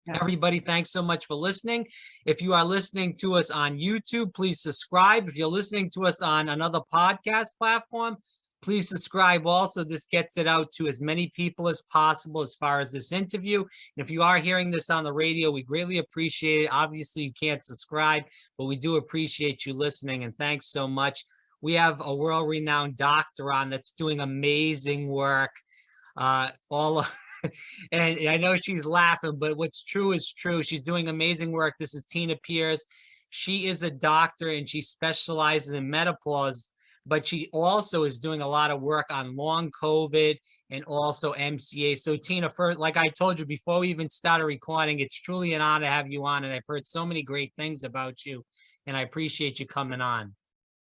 Yeah. Everybody, thanks so much for listening. If you are listening to us on YouTube, please subscribe. If you're listening to us on another podcast platform, please subscribe also. This gets it out to as many people as possible as far as this interview. And if you are hearing this on the radio, we greatly appreciate it. Obviously, you can't subscribe, but we do appreciate you listening, and thanks so much. We have a world-renowned doctor on that's doing amazing work. All and I know she's laughing, but what's true is true. She's doing amazing work. This is Tina Pierce. She is a doctor and she specializes in menopause, but she also is doing a lot of work on long COVID and also MCA. So Tina, first, like I told you before we even started recording, it's truly an honor to have you on. And I've heard so many great things about you, and I appreciate you coming on.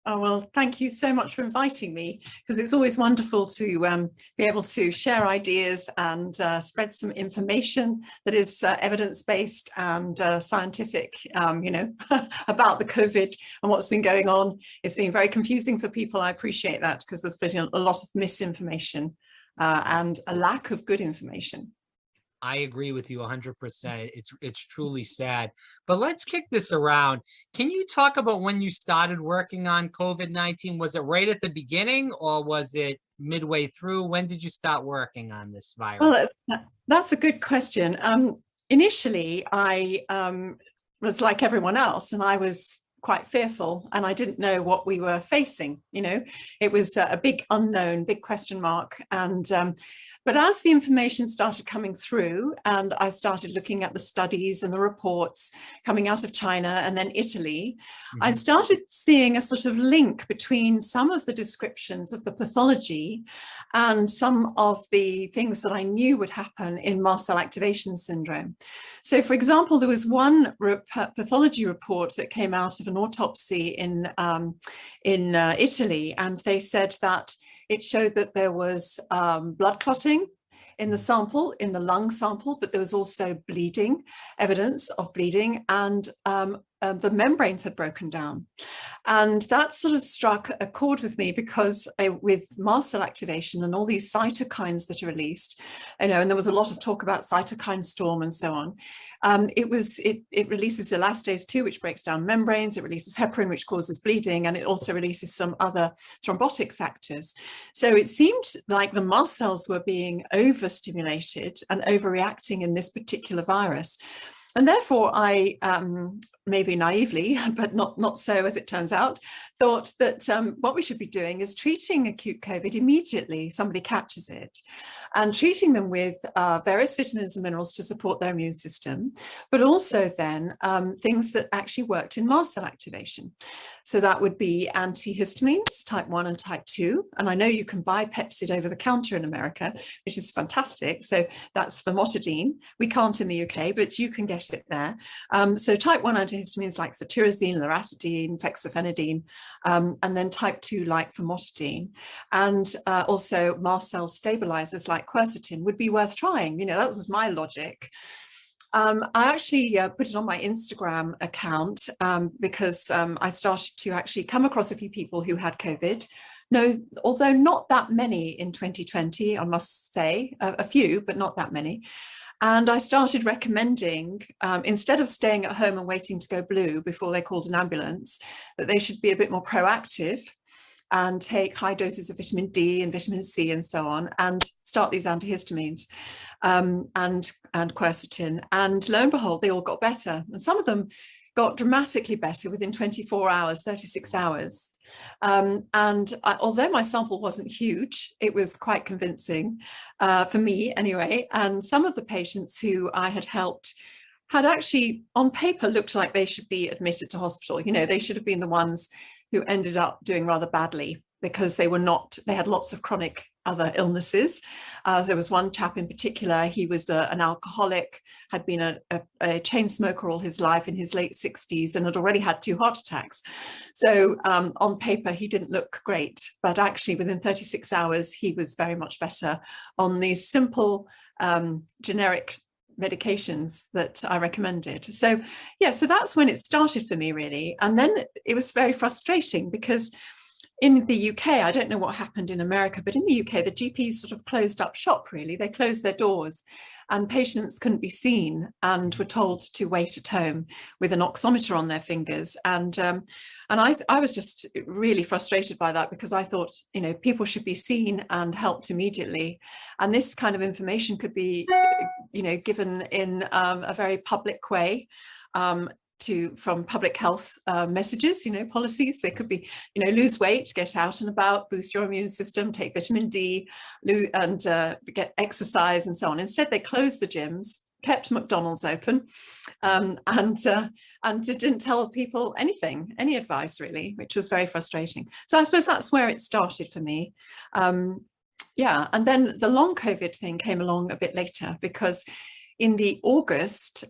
Oh, well, thank you so much for inviting me, because it's always wonderful to be able to share ideas and spread some information that is evidence-based and scientific, about the COVID and what's been going on. It's been very confusing for people. I appreciate that, because there's been a lot of misinformation and a lack of good information. I agree with you 100%. It's truly sad. But let's kick this around. Can you talk about when you started working on COVID-19? Was it right at the beginning or was it midway through? When did you start working on this virus? Well, that's a good question. Initially, I was like everyone else, and I was quite fearful, and I didn't know what we were facing. It was a big unknown, big question mark. And but as the information started coming through and I started looking at the studies and the reports coming out of China and then Italy, I started seeing a sort of link between some of the descriptions of the pathology and some of the things that I knew would happen in mast cell activation syndrome. So, for example, there was one pathology report that came out of an autopsy in Italy, and they said that it showed that there was blood clotting in the sample, in the lung sample, but there was also bleeding, evidence of bleeding, and the membranes had broken down. And that sort of struck a chord with me, because with mast cell activation and all these cytokines that are released, and there was a lot of talk about cytokine storm and so on. It releases elastase 2, which breaks down membranes. It releases heparin, which causes bleeding, and it also releases some other thrombotic factors. So it seemed like the mast cells were being overstimulated and overreacting in this particular virus. And therefore, I, maybe naively, but not so as it turns out, thought that what we should be doing is treating acute COVID immediately somebody catches it, and treating them with various vitamins and minerals to support their immune system, but also then things that actually worked in mast cell activation. So that would be antihistamines, type 1 and type 2. And I know you can buy Pepcid over the counter in America, which is fantastic. So that's famotidine. We can't in the UK, but you can get it there. So type 1 antihistamines like cetirizine, loratadine, fexofenadine, and then type 2 like famotidine. And also mast cell stabilizers like quercetin would be worth trying. That was my logic. I actually put it on my Instagram account because I started to actually come across a few people who had COVID. No, although not that many in 2020, I must say, a few, but not that many. And I started recommending, instead of staying at home and waiting to go blue before they called an ambulance, that they should be a bit more proactive and take high doses of vitamin D and vitamin C and so on, and start these antihistamines and quercetin. And lo and behold, they all got better. And some of them got dramatically better within 24 hours, 36 hours. Although my sample wasn't huge, it was quite convincing for me anyway. And some of the patients who I had helped had actually on paper looked like they should be admitted to hospital. They should have been the ones who ended up doing rather badly, because they had lots of chronic other illnesses. There was one chap in particular, he was an alcoholic, had been a chain smoker all his life, in his late 60s, and had already had 2 heart attacks. So on paper, he didn't look great, but actually within 36 hours, he was very much better on these simple generic medications that I recommended. So yeah, so that's when it started for me, really. And then it was very frustrating, because in the UK, I don't know what happened in America, but in the UK, the GPs sort of closed up shop, really. They closed their doors and patients couldn't be seen and were told to wait at home with an oximeter on their fingers. And I was just really frustrated by that, because I thought, you know, people should be seen and helped immediately. And this kind of information could be, you know, given in a very public way. From public health messages, you know, policies. They could be, you know, lose weight, get out and about, boost your immune system, take vitamin D, and get exercise and so on. Instead, they closed the gyms, kept McDonald's open, and didn't tell people anything, any advice really, which was very frustrating. So I suppose that's where it started for me. Yeah, and then the long COVID thing came along a bit later, because in the August,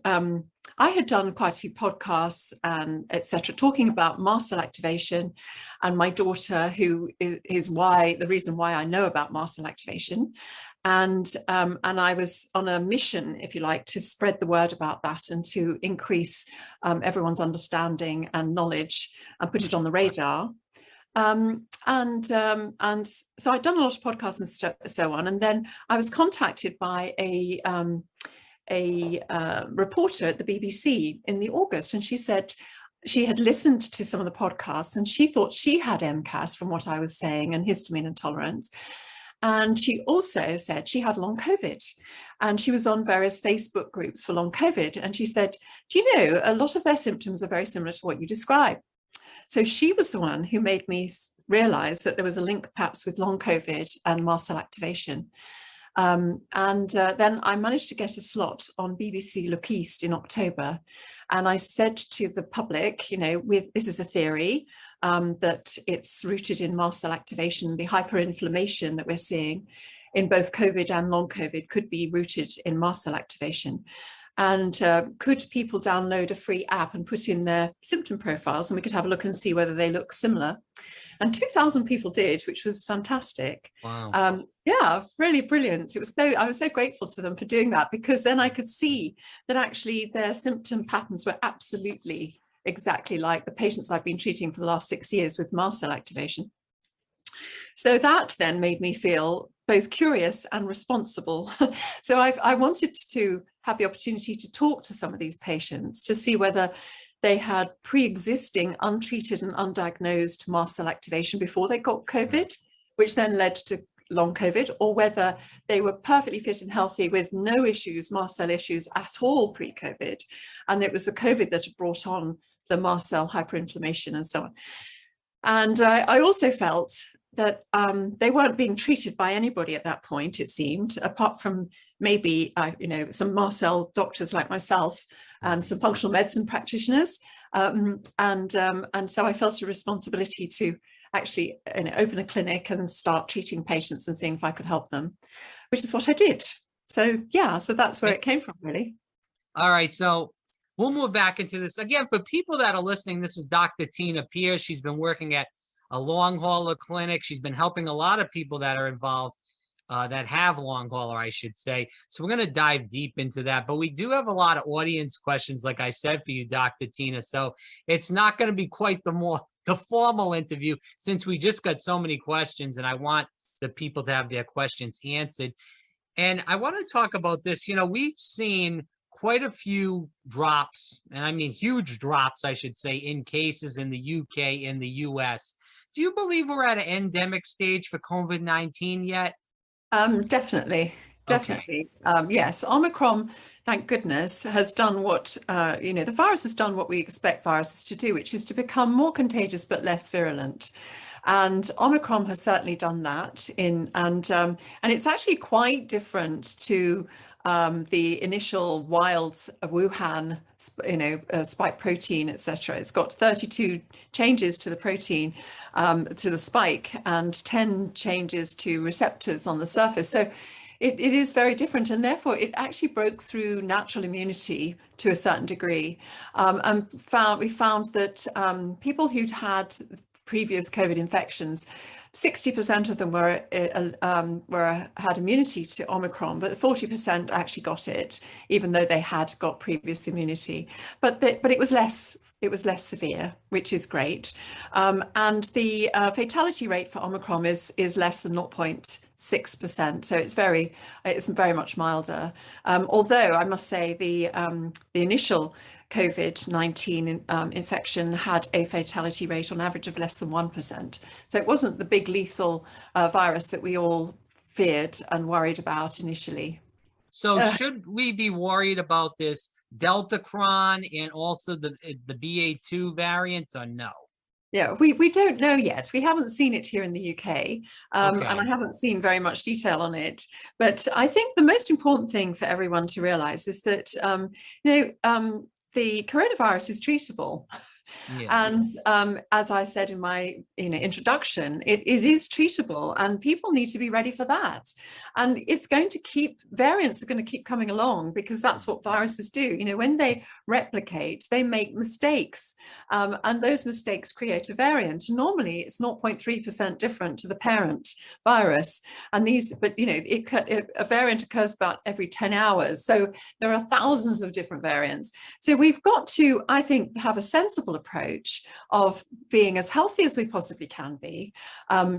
I had done quite a few podcasts and etc. talking about mast cell activation, and my daughter, who is the reason why I know about mast cell activation, and I was on a mission, if you like, to spread the word about that and to increase everyone's understanding and knowledge and put it on the radar. And so I'd done a lot of podcasts and so on, and then I was contacted by a reporter at the BBC in the August, and she said she had listened to some of the podcasts and she thought she had MCAS from what I was saying and histamine intolerance. And she also said she had long COVID, and she was on various Facebook groups for long COVID. And she said, do you know, a lot of their symptoms are very similar to what you describe. So she was the one who made me realize that there was a link perhaps with long COVID and mast cell activation. Then I managed to get a slot on BBC Look East in October, and I said to the public, you know, this is a theory that it's rooted in mast cell activation. The hyperinflammation that we're seeing in both COVID and long COVID could be rooted in mast cell activation. And could people download a free app and put in their symptom profiles, and we could have a look and see whether they look similar. And 2,000 people did, which was fantastic. Wow. Yeah, really brilliant. I was so grateful to them for doing that, because then I could see that actually their symptom patterns were absolutely exactly like the patients I've been treating for the last 6 years with mast cell activation. So that then made me feel both curious and responsible. So I wanted to have the opportunity to talk to some of these patients to see whether they had pre-existing untreated and undiagnosed mast cell activation before they got COVID, which then led to long COVID, or whether they were perfectly fit and healthy with no issues, mast cell issues at all pre-COVID. And it was the COVID that had brought on the mast cell hyperinflammation and so on. And I also felt that they weren't being treated by anybody at that point, it seemed, apart from maybe, you know, some mast cell doctors like myself and some functional medicine practitioners. And so I felt a responsibility to actually, you know, open a clinic and start treating patients and seeing if I could help them, which is what I did. So yeah, so that's where it came from, really. All right, so we'll move back into this. Again, for people that are listening, this is Dr. Tina Pierce. She's been working at a long hauler clinic. She's been helping a lot of people that are involved, that have long hauler, I should say. So we're going to dive deep into that. But we do have a lot of audience questions, like I said, for you, Dr. Tina. So it's not going to be quite the formal interview, since we just got so many questions, and I want the people to have their questions answered. And I want to talk about this. You know, we've seen quite a few drops, and I mean huge drops, I should say, in cases in the UK and the US. Do you believe we're at an endemic stage for COVID-19 yet? Definitely. Okay. Yes, Omicron, thank goodness, has done what, you know, the virus has done what we expect viruses to do, which is to become more contagious but less virulent. And Omicron has certainly done that and it's actually quite different to the initial wild Wuhan, you know, spike protein, etc. It's got 32 changes to the protein, to the spike, and 10 changes to receptors on the surface. So it is very different, and therefore it actually broke through natural immunity to a certain degree, and we found that people who'd had previous COVID infections, 60% of them had immunity to Omicron, but 40% actually got it, even though they had got previous immunity. But it was less It was less severe, which is great. And the fatality rate for Omicron is less than 0.6%. So it's very much milder. Although I must say the initial COVID-19 infection had a fatality rate on average of less than 1%. So it wasn't the big lethal virus that we all feared and worried about initially. So should we be worried about this Deltacron and also the BA2 variants, or no? Yeah, we don't know yet. We haven't seen it here in the UK, Okay. and I haven't seen very much detail on it. But I think the most important thing for everyone to realize is that the coronavirus is treatable. Yeah. And as I said in my introduction, it is treatable, and people need to be ready for that. And it's going to variants are going to keep coming along, because that's what viruses do. When they replicate, they make mistakes, and those mistakes create a variant. Normally it's 0.3% different to the parent virus, and a variant occurs about every 10 hours. So there are thousands of different variants. So we've got to, I think, have a sensible approach of being as healthy as we possibly can be,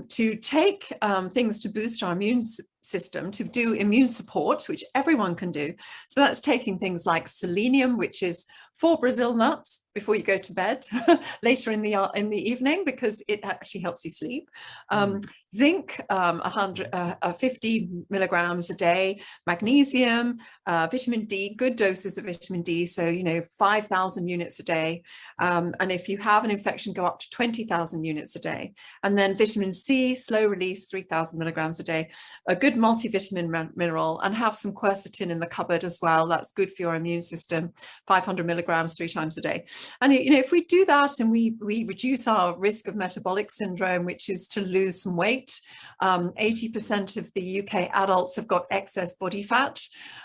to take things to boost our immune system, to do immune support, which everyone can do. So that's taking things like selenium, which is 4 Brazil nuts before you go to bed later in the evening, because it actually helps you sleep. Zinc, 50 milligrams a day. Magnesium, vitamin D, good doses of vitamin D, so 5,000 units a day. And if you have an infection, go up to 20,000 units a day. And then vitamin C, slow release, 3,000 milligrams a day. A good multivitamin mineral, and have some quercetin in the cupboard as well. That's good for your immune system. 500 milligrams 3 times a day. And if we do that, and we reduce our risk of metabolic syndrome, which is to lose some weight. 80% of the UK adults have got excess body fat.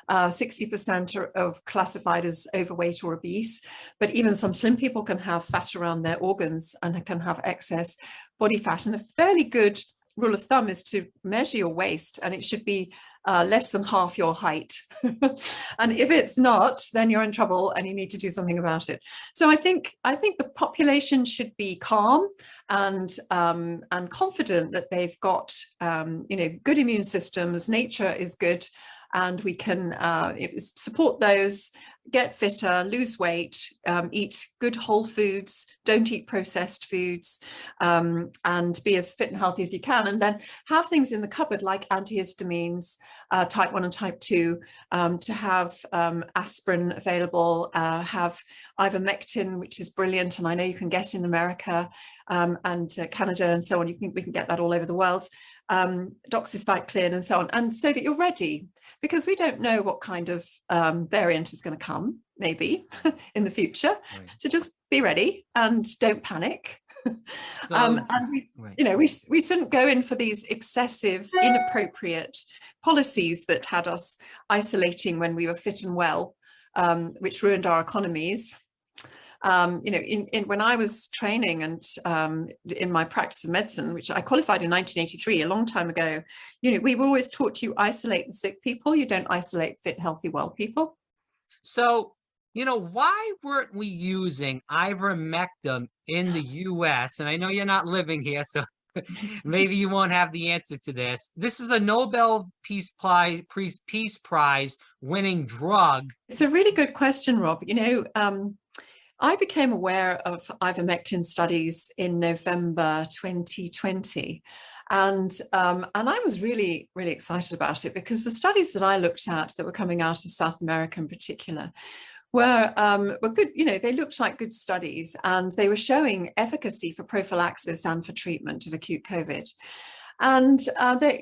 60% are classified as overweight or obese. But even some slim people can have fat around their organs and can have excess body fat. And a fairly good rule of thumb is to measure your waist, and it should be less than half your height. And if it's not, then you're in trouble and you need to do something about it. So I think the population should be calm and confident that they've got good immune systems. Nature is good, and we can support those. Get fitter, lose weight, eat good whole foods, don't eat processed foods, and be as fit and healthy as you can. And then have things in the cupboard like antihistamines, type 1 and type 2, to have aspirin available, have ivermectin, which is brilliant, and I know you can get in America and Canada and so on. We can get that all over the world. Doxycycline and so on, and so that you're ready, because we don't know what kind of variant is going to come maybe in the future. Right. So just be ready and don't panic. And we shouldn't go in for these excessive, inappropriate policies that had us isolating when we were fit and well, which ruined our economies. When I was training and in my practice of medicine, which I qualified in 1983, a long time ago, we were always taught to isolate the sick people. You don't isolate fit, healthy, well people. So, why weren't we using ivermectin in the US? And I know you're not living here, so maybe you won't have the answer to this. This is a Nobel Peace Prize winning drug. It's a really good question, Rob. I became aware of ivermectin studies in November 2020, and I was really, really excited about it, because the studies that I looked at that were coming out of South America in particular were good. They looked like good studies, and they were showing efficacy for prophylaxis and for treatment of acute COVID. And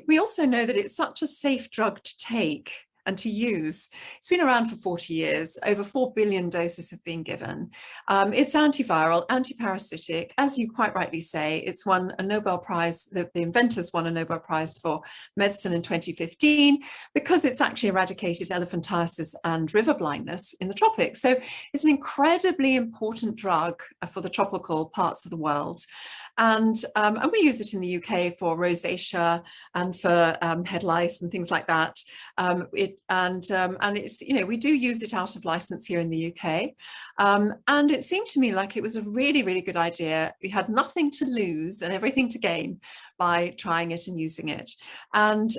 we also know that it's such a safe drug to take and to use. It's been around for 40 years. Over 4 billion doses have been given. It's antiviral, antiparasitic. As you quite rightly say, it's won a Nobel Prize. The inventors won a Nobel Prize for medicine in 2015, because it's actually eradicated elephantiasis and river blindness in the tropics. So it's an incredibly important drug for the tropical parts of the world. And we use it in the UK for rosacea and for head lice and things like that. and it's, we do use it out of license here in the UK. And it seemed to me like it was a really, really good idea. We had nothing to lose and everything to gain by trying it and using it. And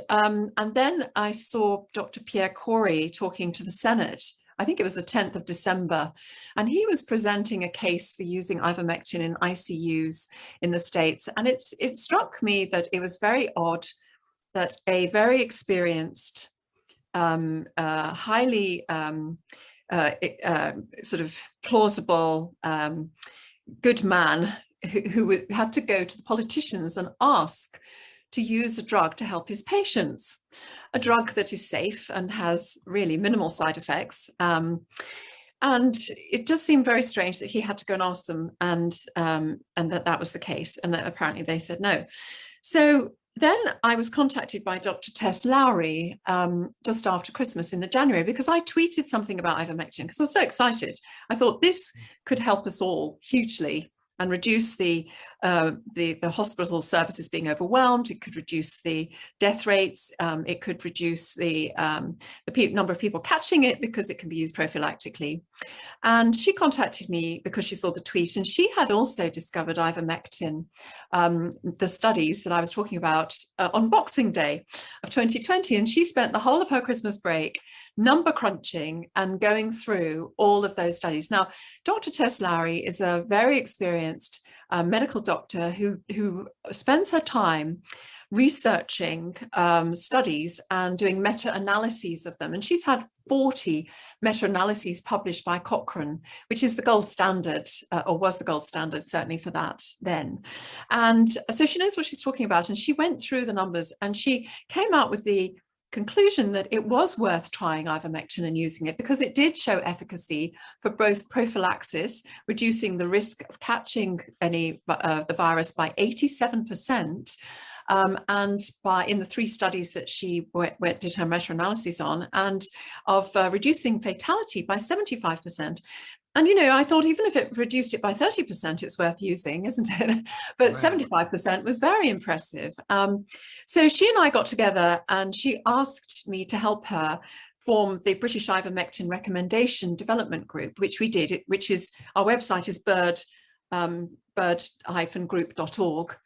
then I saw Dr. Pierre Corey talking to the Senate. I think it was the 10th of December, and he was presenting a case for using ivermectin in ICUs in the States. And it struck me that it was very odd that a very experienced, highly sort of plausible, good man who had to go to the politicians and ask to use a drug to help his patients, a drug that is safe and has really minimal side effects. And it just seemed very strange that he had to go and ask them, and that was the case. And apparently they said no. So then I was contacted by Dr. Tess Lowry just after Christmas in the January, because I tweeted something about ivermectin because I was so excited. I thought this could help us all hugely and reduce the hospital services being overwhelmed. It could reduce the death rates. It could reduce the number of people catching it because it can be used prophylactically. And she contacted me because she saw the tweet, and she had also discovered ivermectin, the studies that I was talking about on Boxing Day of 2020. And she spent the whole of her Christmas break number crunching and going through all of those studies. Now, Dr. Tess Lowry is a very experienced medical doctor who spends her time researching studies and doing meta-analyses of them. And she's had 40 meta-analyses published by Cochrane, which is the gold standard, or was the gold standard, certainly for that then. And so she knows what she's talking about. And she went through the numbers and she came out with the conclusion that it was worth trying ivermectin and using it because it did show efficacy for both prophylaxis, reducing the risk of catching the virus by 87%, and in the 3 studies that she did her meta-analyses on, and of reducing fatality by 75%. And, I thought even if it reduced it by 30%, it's worth using, isn't it? But right. 75% was very impressive. So she and I got together and she asked me to help her form the British Ivermectin Recommendation Development Group, which we did, which is, our website is bird-group.org.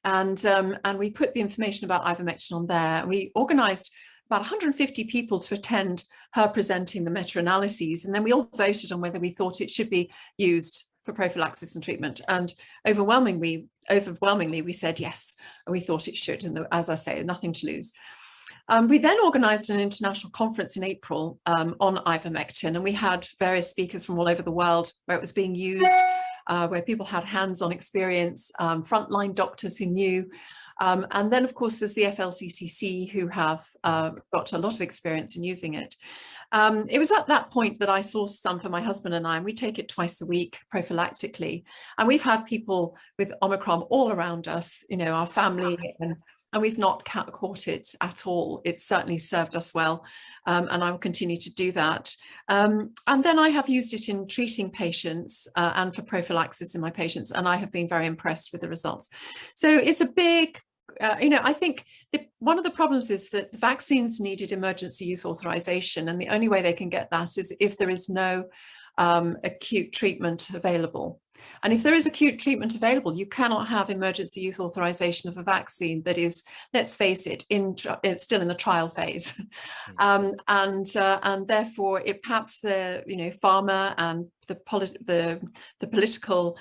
And we put the information about ivermectin on there. We organized about 150 people to attend her presenting the meta-analyses. And then we all voted on whether we thought it should be used for prophylaxis and treatment. And overwhelmingly, we said yes, we thought it should. And as I say, nothing to lose. We then organised an international conference in April on ivermectin, and we had various speakers from all over the world where it was being used, where people had hands-on experience, frontline doctors who knew. And then, of course, there's the FLCCC, who have got a lot of experience in using it. It was at that point that I sourced some for my husband and I, and we take it twice a week prophylactically. And we've had people with Omicron all around us, our family, and we've not caught it at all. It's certainly served us well, and I will continue to do that. And then I have used it in treating patients and for prophylaxis in my patients, and I have been very impressed with the results. So it's a big, I think one of the problems is that the vaccines needed emergency use authorization, and the only way they can get that is if there is no acute treatment available. And if there is acute treatment available, you cannot have emergency use authorization of a vaccine that is, let's face it, it's still in the trial phase. And therefore, perhaps the pharma and the political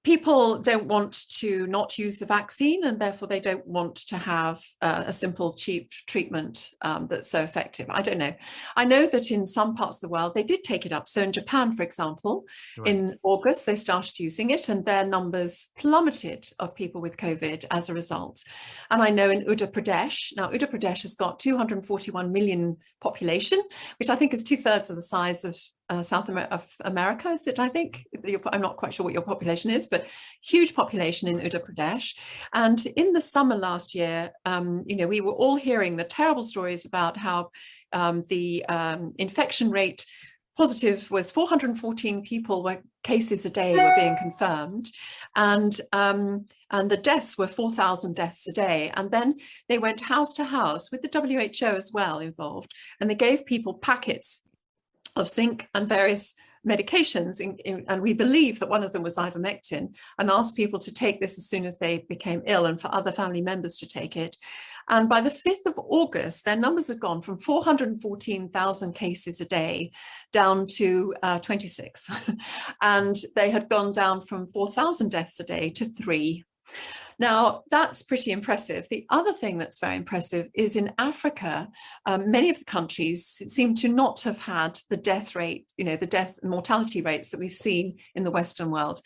people don't want to not use the vaccine, and therefore they don't want to have a simple, cheap treatment that's so effective. I don't know. I know that in some parts of the world, they did take it up. So in Japan, for example, right, in August, they started using it, and their numbers plummeted of people with COVID as a result. And I know in Uttar Pradesh, now Uttar Pradesh has got 241 million population, which I think is 2/3 of the size of South America, is it? I think I'm not quite sure what your population is, but huge population in Uttar Pradesh. And in the summer last year, we were all hearing the terrible stories about how the infection rate positive was 414 people where cases a day were being confirmed, and the deaths were 4,000 deaths a day. And then they went house to house with the WHO as well involved, and they gave people packets of zinc and various medications, and we believe that one of them was ivermectin, and asked people to take this as soon as they became ill and for other family members to take it. And by the 5th of August, their numbers had gone from 414,000 cases a day down to 26. And they had gone down from 4,000 deaths a day to 3. Now, that's pretty impressive. The other thing that's very impressive is in Africa, many of the countries seem to not have had the death rate, the death and mortality rates that we've seen in the Western world.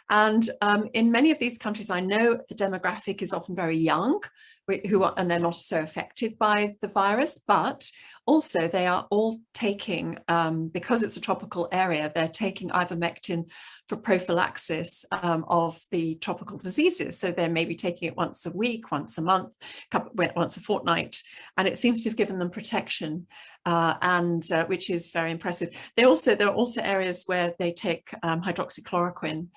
And in many of these countries, I know the demographic is often very young, and they're not so affected by the virus, but also they are all taking, because it's a tropical area, they're taking ivermectin for prophylaxis of the tropical diseases. So they're maybe taking it once a week, once a month, once a fortnight, and it seems to have given them protection, which is very impressive. There are also areas where they take hydroxychloroquine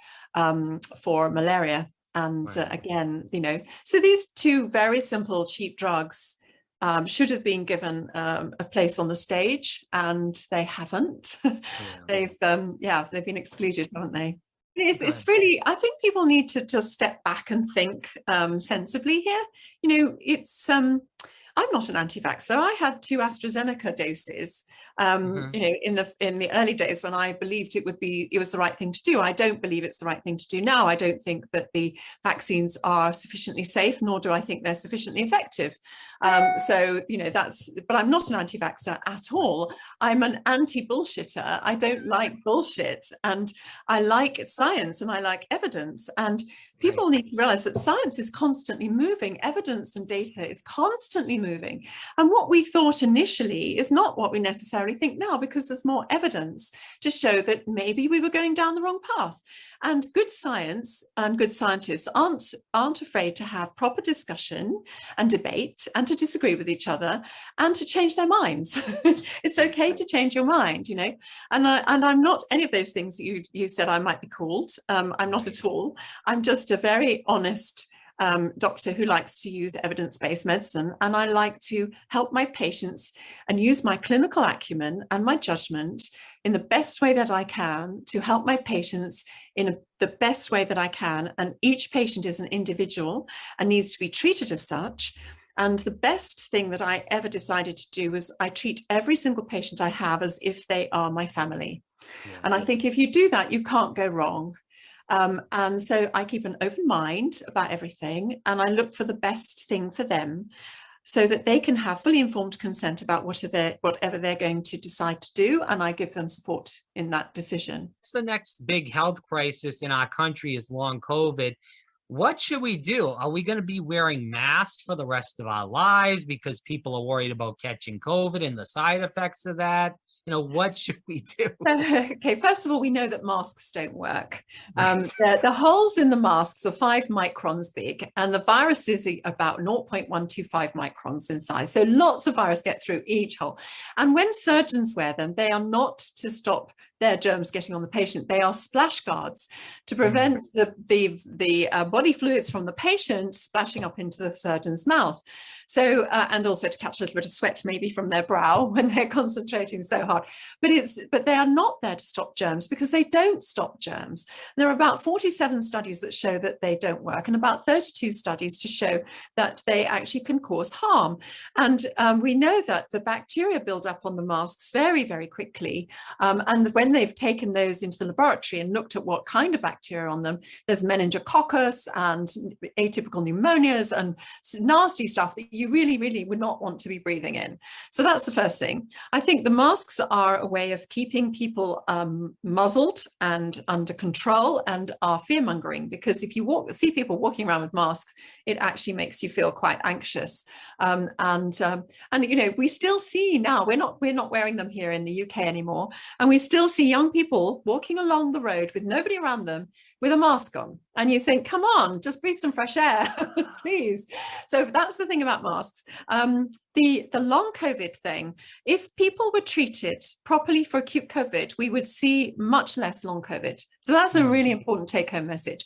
for malaria. And again, so these two very simple, cheap drugs should have been given a place on the stage, and they haven't. They've been excluded, haven't they? It's really, I think people need to just step back and think sensibly here. I'm not an anti-vaxxer. I had 2 AstraZeneca doses, in the early days when I believed it was the right thing to do. I don't believe it's the right thing to do now. I don't think that the vaccines are sufficiently safe, nor do I think they're sufficiently effective. But I'm not an anti-vaxxer at all. I'm an anti-bullshitter. I don't like bullshit, and I like science and I like evidence. And people need to realize that science is constantly moving. Evidence and data is constantly moving. And what we thought initially is not what we necessarily think now, because there's more evidence to show that maybe we were going down the wrong path. And good science and good scientists aren't afraid to have proper discussion and debate and to disagree with each other and to change their minds. It's okay to change your mind, and I'm not any of those things that you said I might be called. I'm not at all. I'm just a very honest doctor who likes to use evidence-based medicine, and I like to help my patients and use my clinical acumen and my judgment in the best way that I can to help my patients in the best way that I can. And each patient is an individual and needs to be treated as such. And the best thing that I ever decided to do was I treat every single patient I have as if they are my family. Yeah. And I think if you do that, you can't go wrong. And so I keep an open mind about everything, and I look for the best thing for them so that they can have fully informed consent about whatever they're going to decide to do, and I give them support in that decision. It's the next big health crisis in our country is long COVID. What should we do? Are we going to be wearing masks for the rest of our lives because people are worried about catching COVID and the side effects of that? What should we do? Okay, first of all, we know that masks don't work. The holes in the masks are 5 microns big, and the virus is about 0.125 microns in size. So lots of virus get through each hole. And when surgeons wear them, they are not to stop their germs getting on the patient. They are splash guards to prevent the body fluids from the patient splashing up into the surgeon's mouth. So, and also to catch a little bit of sweat maybe from their brow when they're concentrating so hard. But they are not there to stop germs, because they don't stop germs. There are about 47 studies that show that they don't work, and about 32 studies to show that they actually can cause harm. And we know that the bacteria build up on the masks very, very quickly. And when they've taken those into the laboratory and looked at what kind of bacteria on them, there's meningococcus and atypical pneumonias and nasty stuff that you really, really would not want to be breathing in. So that's the first thing. I think the masks are a way of keeping people muzzled and under control, and are fear-mongering, because if you see people walking around with masks, it actually makes you feel quite anxious. And we still see now, we're not wearing them here in the UK anymore, and we still see young people walking along the road with nobody around them with a mask on. And you think, come on, just breathe some fresh air, please. So that's the thing about masks. The long COVID thing, if people were treated properly for acute COVID, we would see much less long COVID. So that's a really important take-home message.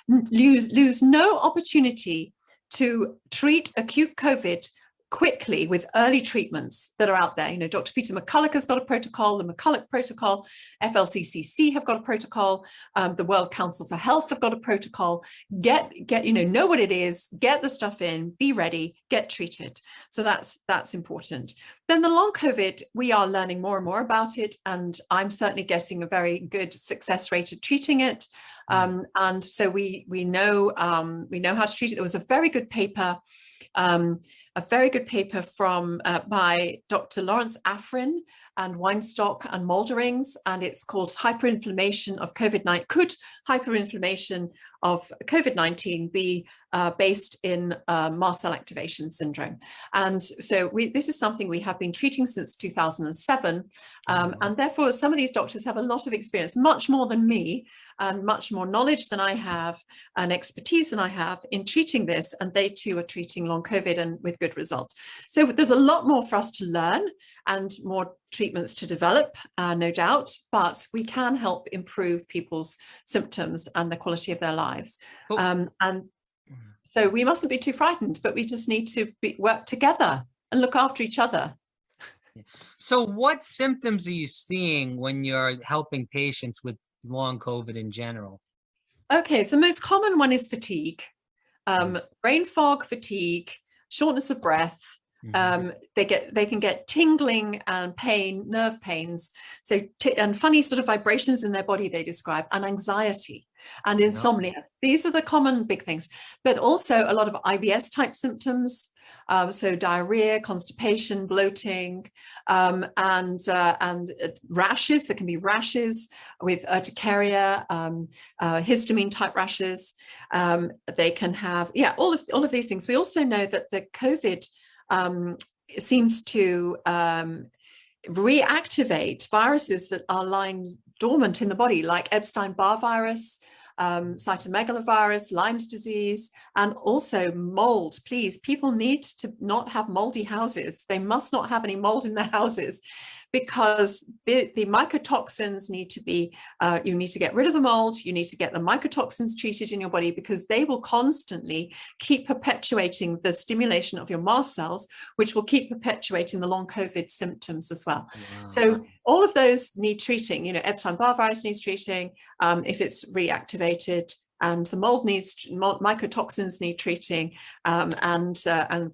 Lose no opportunity to treat acute COVID quickly with early treatments that are out there. You know, Dr. Peter McCulloch has got a protocol, the McCulloch protocol, FLCCC have got a protocol, the World Council for Health have got a protocol. Get know what it is, get the stuff in, be ready, get treated. So that's important. Then the long COVID, we are learning more and more about it, and I'm certainly getting a very good success rate at treating it. And so we know how to treat it. There was a very good paper from by Dr. Lawrence Afrin and Weinstock and Molderings, and it's called Hyperinflammation of COVID-19. Could hyperinflammation of COVID-19 be based in mast cell activation syndrome? And so this is something we have been treating since 2007, and therefore some of these doctors have a lot of experience, much more than me, and much more knowledge than I have, and expertise than I have in treating this, and they too are treating long COVID and with good results. So there's a lot more for us to learn and more treatments to develop, no doubt, but we can help improve people's symptoms and the quality of their lives. And so we mustn't be too frightened, but we just need to work together and look after each other. So what symptoms are you seeing when you're helping patients with long COVID in general? Okay, so the most common one is fatigue, brain fog, fatigue, shortness of breath. They can get tingling and pain, nerve pains, and funny sort of vibrations in their body they describe, and anxiety and insomnia. These are the common big things, but also a lot of IBS type symptoms. So diarrhea, constipation, bloating, and rashes. There can be rashes with urticaria, histamine type rashes. They can have, all of these things. We also know that the COVID seems to reactivate viruses that are lying dormant in the body, like Epstein-Barr virus, cytomegalovirus, Lyme's disease, and also mold. Please, people need to not have moldy houses. They must not have any mold in their houses, because the mycotoxins need to be, you need to get rid of the mold, you need to get the mycotoxins treated in your body, because they will constantly keep perpetuating the stimulation of your mast cells, which will keep perpetuating the long COVID symptoms as well. Wow. So all of those need treating. You know, Epstein-Barr virus needs treating if it's reactivated, and the mold mycotoxins need treating, and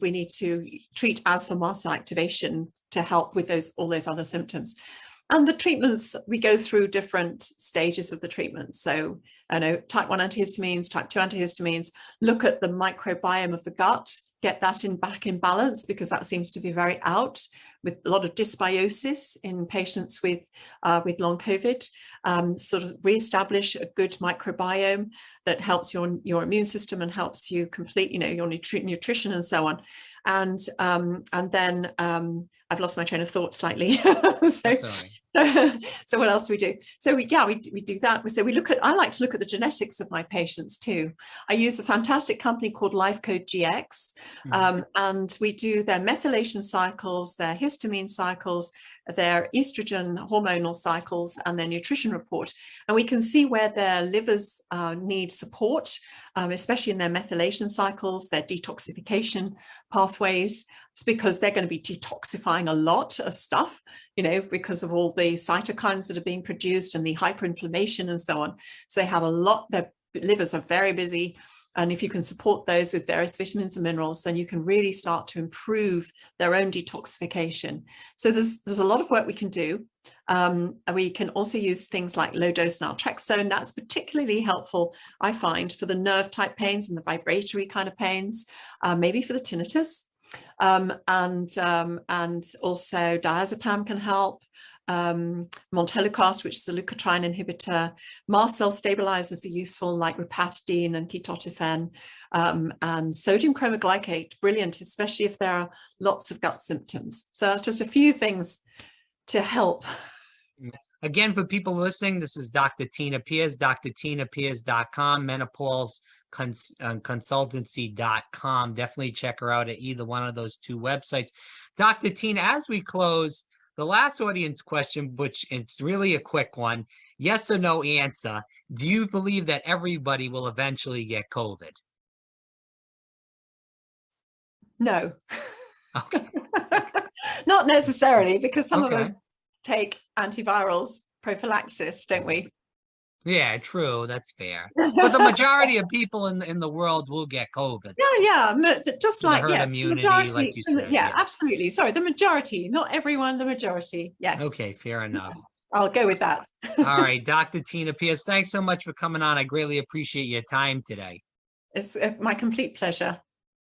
we need to treat as for mast cell activation to help with all those other symptoms. And the treatments, we go through different stages of the treatment. So I know type 1 antihistamines, type 2 antihistamines, look at the microbiome of the gut, get that back in balance, because that seems to be very out, with a lot of dysbiosis in patients with long COVID. Sort of reestablish a good microbiome that helps your immune system and helps you complete, your nutrition and so on. And then I've lost my train of thought slightly. So what else do we do? So we do that. So I like to look at the genetics of my patients too. I use a fantastic company called LifeCode GX, and we do their methylation cycles, their histamine cycles, their estrogen hormonal cycles, and their nutrition report. And we can see where their livers need support, especially in their methylation cycles, their detoxification pathways. It's because they're going to be detoxifying a lot of stuff, because of all the cytokines that are being produced and the hyperinflammation and so on. So they have a lot, their livers are very busy. And if you can support those with various vitamins and minerals, then you can really start to improve their own detoxification. So there's a lot of work we can do. We can also use things like low-dose naltrexone. That's particularly helpful, I find, for the nerve type pains and the vibratory kind of pains, maybe for the tinnitus. And also diazepam can help. Montelukast, which is a leukotriene inhibitor. Mast cell stabilizers are useful, like ripatidine and ketotifen, and sodium chromoglycate, brilliant, especially if there are lots of gut symptoms. So that's just a few things to help. Again, for people listening, this is Dr. Tina Pierce, drtinapiers.com, menopause consultancy.com. Definitely check her out at either one of those two websites. Dr. Tina, as we close, the last audience question, which it's really a quick one, yes or no answer. Do you believe that everybody will eventually get COVID? No. Okay. Not necessarily, because some of Okay. us take antivirals prophylaxis, don't we? Yeah, true. That's fair. But the majority of people in the world will get COVID. Yeah, just The like, herd yeah, immunity, majority, like you said. yeah, Yeah. absolutely. Sorry, the majority, not everyone, the majority. Yes. Okay, fair enough. I'll go with that. All right, Dr. Tina Pierce, thanks so much for coming on. I greatly appreciate your time today. It's my complete pleasure.